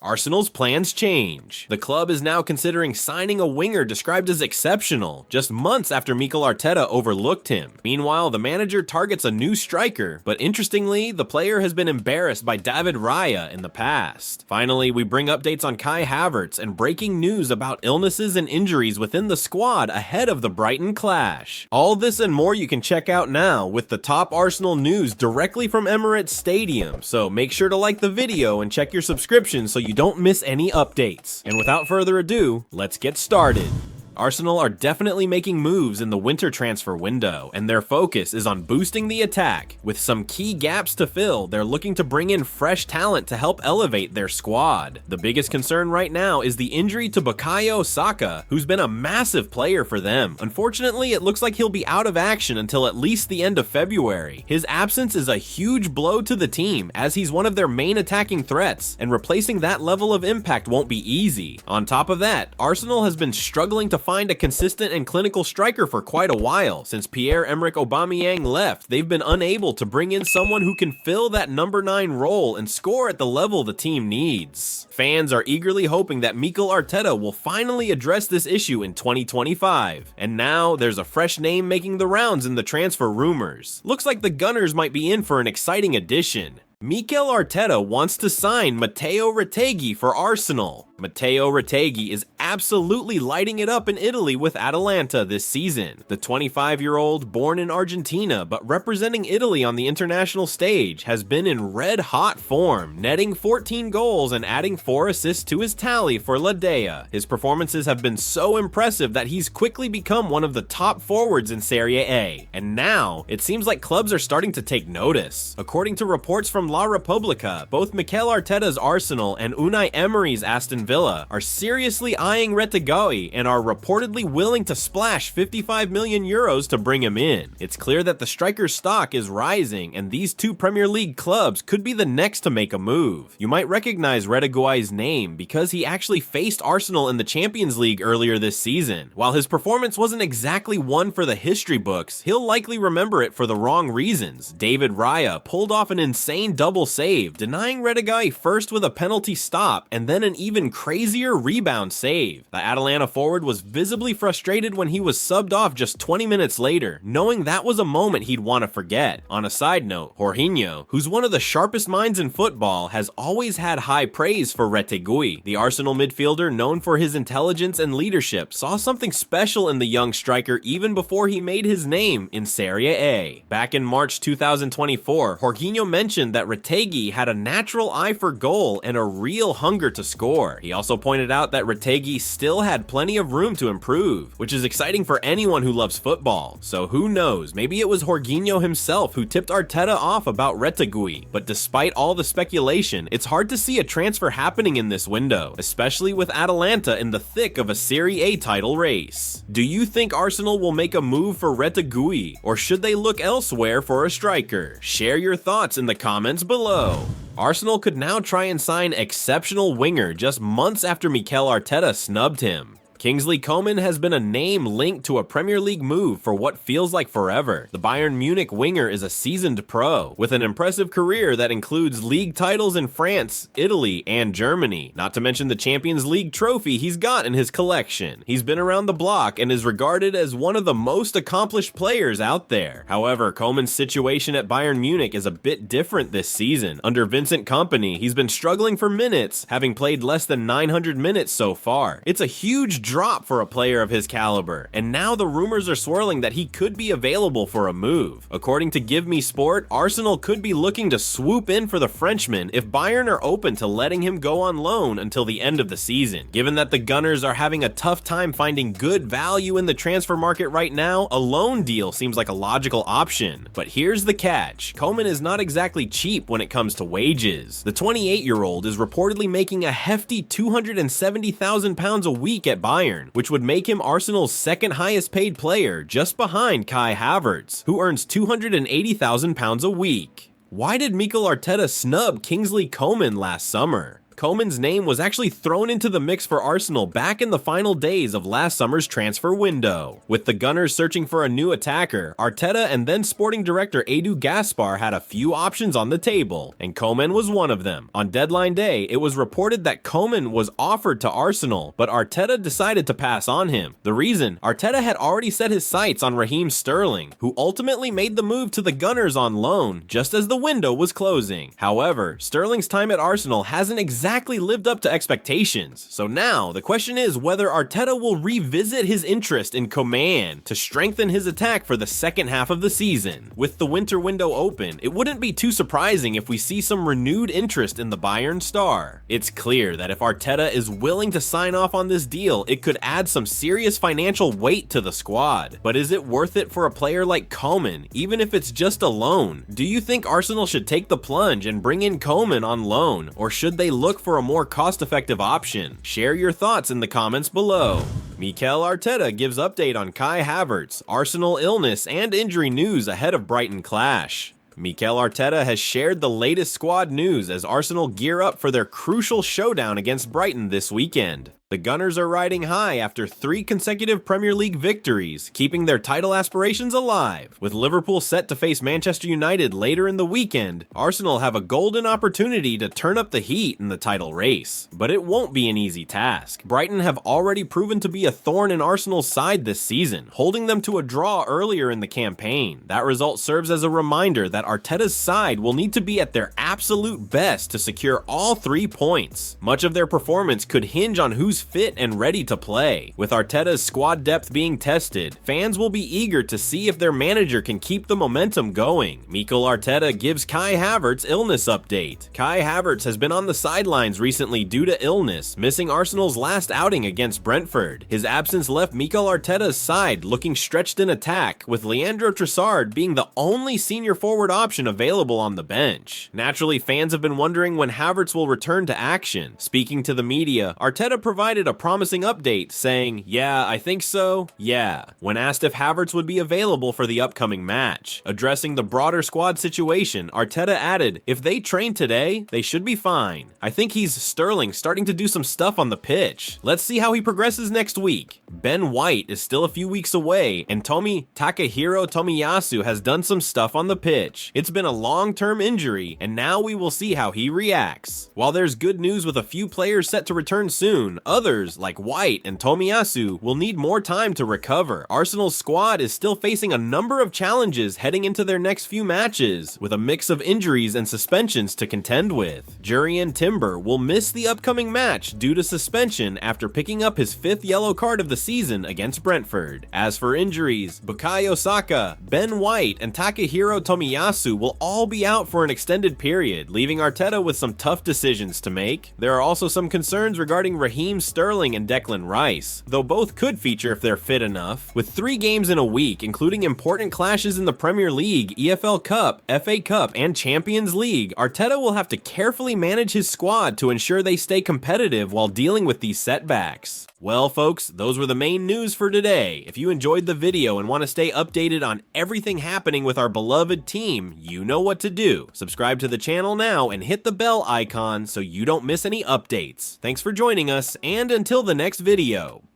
Arsenal's plans change. The club is now considering signing a winger described as exceptional, just months after Mikel Arteta overlooked him. Meanwhile, the manager targets a new striker, but interestingly, the player has been embarrassed by David Raya in the past. Finally, we bring updates on Kai Havertz and breaking news about illnesses and injuries within the squad ahead of the Brighton clash. All this and more you can check out now with the top Arsenal news directly from Emirates Stadium, so make sure to like the video and check your subscription so you don't miss any updates. And without further ado, let's get started. Arsenal are definitely making moves in the winter transfer window, and their focus is on boosting the attack. With some key gaps to fill, they're looking to bring in fresh talent to help elevate their squad. The biggest concern right now is the injury to Bukayo Saka, who's been a massive player for them. Unfortunately, it looks like he'll be out of action until at least the end of February. His absence is a huge blow to the team, as he's one of their main attacking threats, and replacing that level of impact won't be easy. On top of that, Arsenal has been struggling to find a consistent and clinical striker for quite a while. Since Pierre-Emerick Aubameyang left, they've been unable to bring in someone who can fill that number 9 role and score at the level the team needs. Fans are eagerly hoping that Mikel Arteta will finally address this issue in 2025. And now, there's a fresh name making the rounds in the transfer rumors. Looks like the Gunners might be in for an exciting addition. Mikel Arteta wants to sign Mateo Retegui for Arsenal. Mateo Retegui is absolutely lighting it up in Italy with Atalanta this season. The 25-year-old, born in Argentina but representing Italy on the international stage, has been in red-hot form, netting 14 goals and adding 4 assists to his tally for La Dea. His performances have been so impressive that he's quickly become one of the top forwards in Serie A. And now, it seems like clubs are starting to take notice. According to reports from La Repubblica, both Mikel Arteta's Arsenal and Unai Emery's Aston Villa are seriously eyeing Retegui and are reportedly willing to splash 55 million euros to bring him in. It's clear that the striker's stock is rising, and these two Premier League clubs could be the next to make a move. You might recognize Retegui's name because he actually faced Arsenal in the Champions League earlier this season. While his performance wasn't exactly one for the history books, he'll likely remember it for the wrong reasons. David Raya pulled off an insane double save, denying Retegui first with a penalty stop and then an even crazier rebound save. The Atalanta forward was visibly frustrated when he was subbed off just 20 minutes later, knowing that was a moment he'd want to forget. On a side note, Jorginho, who's one of the sharpest minds in football, has always had high praise for Retegui. The Arsenal midfielder, known for his intelligence and leadership, saw something special in the young striker even before he made his name in Serie A. Back in March 2024, Jorginho mentioned that Retegui had a natural eye for goal and a real hunger to score. He also pointed out that Retegui still had plenty of room to improve, which is exciting for anyone who loves football. So who knows, maybe it was Jorginho himself who tipped Arteta off about Retegui. But despite all the speculation, it's hard to see a transfer happening in this window, especially with Atalanta in the thick of a Serie A title race. Do you think Arsenal will make a move for Retegui, or should they look elsewhere for a striker? Share your thoughts in the comments below. Arsenal could now try and sign exceptional winger just months after Mikel Arteta snubbed him. Kingsley Coman has been a name linked to a Premier League move for what feels like forever. The Bayern Munich winger is a seasoned pro, with an impressive career that includes league titles in France, Italy, and Germany, not to mention the Champions League trophy he's got in his collection. He's been around the block and is regarded as one of the most accomplished players out there. However, Coman's situation at Bayern Munich is a bit different this season. Under Vincent Kompany, he's been struggling for minutes, having played less than 900 minutes so far. It's a huge drop for a player of his caliber, and now the rumors are swirling that he could be available for a move. According to Give Me Sport, Arsenal could be looking to swoop in for the Frenchman if Bayern are open to letting him go on loan until the end of the season. Given that the Gunners are having a tough time finding good value in the transfer market right now, a loan deal seems like a logical option. But here's the catch: Coman is not exactly cheap when it comes to wages. The 28-year-old is reportedly making a hefty £270,000 a week at Bayern, which would make him Arsenal's second highest paid player, just behind Kai Havertz, who earns £280,000 a week. Why did Mikel Arteta snub Kingsley Coman last summer? Coman's name was actually thrown into the mix for Arsenal back in the final days of last summer's transfer window. With the Gunners searching for a new attacker, Arteta and then sporting director Edu Gaspar had a few options on the table, and Coman was one of them. On deadline day, it was reported that Coman was offered to Arsenal, but Arteta decided to pass on him. The reason? Arteta had already set his sights on Raheem Sterling, who ultimately made the move to the Gunners on loan just as the window was closing. However, Sterling's time at Arsenal hasn't exactly lived up to expectations, so now the question is whether Arteta will revisit his interest in Coman to strengthen his attack for the second half of the season. With the winter window open, it wouldn't be too surprising if we see some renewed interest in the Bayern star. It's clear that if Arteta is willing to sign off on this deal, it could add some serious financial weight to the squad. But is it worth it for a player like Coman, even if it's just a loan? Do you think Arsenal should take the plunge and bring in Coman on loan, or should they look for a more cost-effective option? Share your thoughts in the comments below. Mikel Arteta gives update on Kai Havertz, Arsenal illness and injury news ahead of Brighton clash. Mikel Arteta has shared the latest squad news as Arsenal gear up for their crucial showdown against Brighton this weekend. The Gunners are riding high after 3 consecutive Premier League victories, keeping their title aspirations alive. With Liverpool set to face Manchester United later in the weekend, Arsenal have a golden opportunity to turn up the heat in the title race. But it won't be an easy task. Brighton have already proven to be a thorn in Arsenal's side this season, holding them to a draw earlier in the campaign. That result serves as a reminder that Arteta's side will need to be at their absolute best to secure all 3 points. Much of their performance could hinge on who's fit and ready to play. With Arteta's squad depth being tested, fans will be eager to see if their manager can keep the momentum going. Mikel Arteta gives Kai Havertz illness update. Kai Havertz has been on the sidelines recently due to illness, missing Arsenal's last outing against Brentford. His absence left Mikel Arteta's side looking stretched in attack, with Leandro Trossard being the only senior forward option available on the bench. Naturally, fans have been wondering when Havertz will return to action. Speaking to the media, Arteta provided a promising update, saying, "Yeah, I think so, yeah," when asked if Havertz would be available for the upcoming match. Addressing the broader squad situation, Arteta added, "If they train today, they should be fine. I think he's Sterling starting to do some stuff on the pitch. Let's see how he progresses next week." Ben White is still a few weeks away, and Takahiro Tomiyasu has done some stuff on the pitch. It's been a long-term injury, and now we will see how he reacts. While there's good news with a few players set to return soon, others, like White and Tomiyasu, will need more time to recover. Arsenal's squad is still facing a number of challenges heading into their next few matches, with a mix of injuries and suspensions to contend with. Jurrien Timber will miss the upcoming match due to suspension after picking up his 5th yellow card of the season against Brentford. As for injuries, Bukayo Saka, Ben White, and Takahiro Tomiyasu will all be out for an extended period, leaving Arteta with some tough decisions to make. There are also some concerns regarding Raheem Sterling and Declan Rice, though both could feature if they're fit enough. With 3 games in a week, including important clashes in the Premier League, EFL Cup, FA Cup, and Champions League, Arteta will have to carefully manage his squad to ensure they stay competitive while dealing with these setbacks. Well folks, those were the main news for today. If you enjoyed the video and want to stay updated on everything happening with our beloved team, you know what to do. Subscribe to the channel now and hit the bell icon so you don't miss any updates. Thanks for joining us, and until the next video.